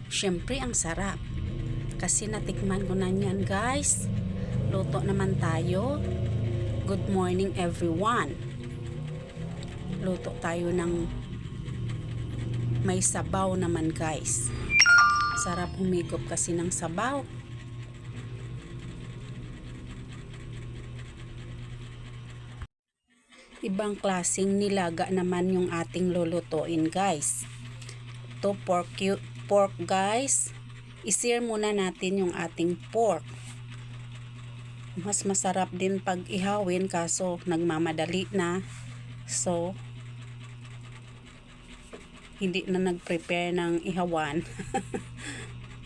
Syempre ang sarap. Kasi natikman ko na yan guys. Luto naman tayo. Good morning everyone. Luto tayo ng may sabaw naman guys. Sarap humigop kasi ng sabaw. Ibang klaseng nilaga naman yung ating lulutuin guys. To pork guys. I-sear muna natin yung ating pork. Mas masarap din pag ihawin kaso nagmamadali na. So hindi na nag-prepare ng ihawan.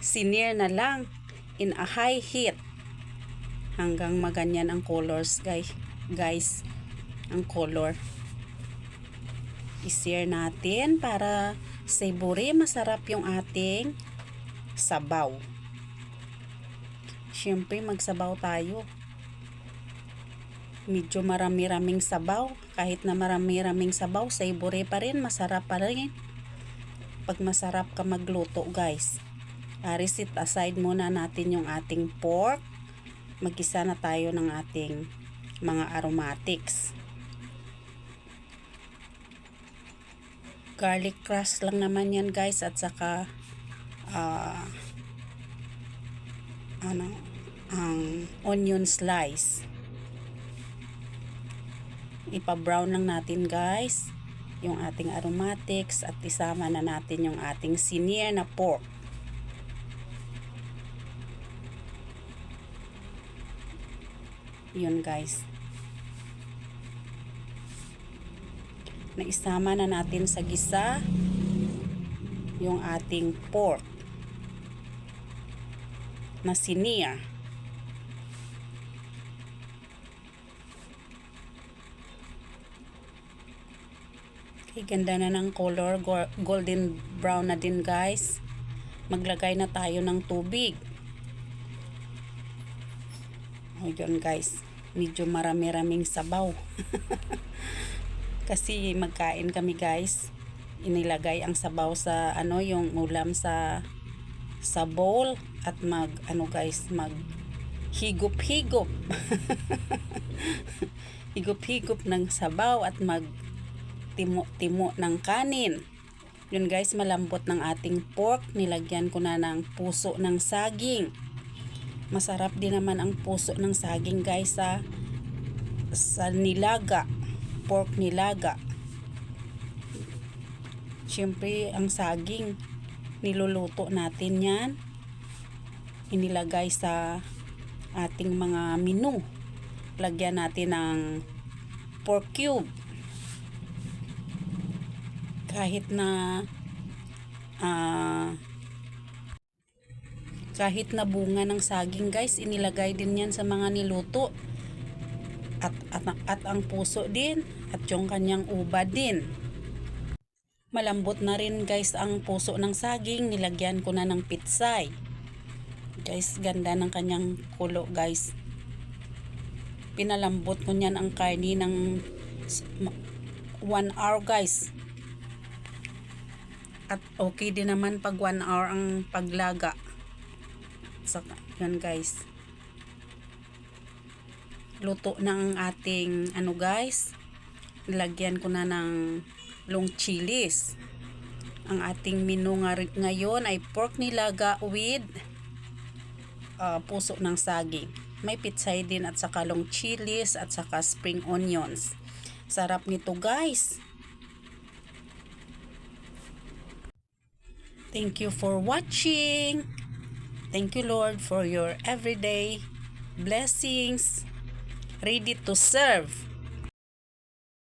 Sinear na lang in a high heat hanggang maganyan ang colors guys ang color. I-sear natin para savory, masarap yung ating sabaw. Syempre magsabaw tayo. Medyo marami-raming sabaw. Kahit na marami-raming sabaw, savory pa rin, masarap pa rin. Pag masarap ka magluto guys. Set aside muna natin yung ating pork. Mag-isa na tayo ng ating mga aromatics. Garlic crust lang naman yan guys, at saka ang onion slice. Ipa-brown lang natin guys yung ating aromatics at isama na natin yung ating sinear na pork. Yun guys. Naisama na natin sa gisa yung ating pork na sinear. Okay, ganda na ng color, golden brown na din guys. Maglagay na tayo ng tubig. O yun guys, medyo marami-raming sabaw. Kasi magkain kami guys, inilagay ang sabaw sa yung ulam sa bowl at mag higop-higop. Higop-higop ng sabaw at mag timo-timo ng kanin. Yun guys, malambot ng ating pork. Nilagyan ko na ng puso ng saging. Masarap din naman ang puso ng saging guys sa nilaga. Pork nilaga. Siyempre ang saging niluluto natin yan, inilagay sa ating mga menu. Lagyan natin ng pork cube. Kahit na bunga ng saging guys, inilagay din yan sa mga niluto. At ang puso din at yung kanyang uba din. Malambot na rin guys ang puso ng saging, nilagyan ko na ng pitsay. Guys, ganda ng kanyang kulo guys. Pinalambot ko niyan ang karni ng 1 hour guys. At okay din naman pag 1 hour ang paglaga. So, yan guys. Luto na ang ating guys. Lagyan ko na ng long chilies. Ang ating menu ngayon ay pork nilaga with puso ng saging. May pitsay din at saka long chilies at saka spring onions. Sarap nito guys. Thank you for watching. Thank you Lord for your everyday blessings. Ready to serve.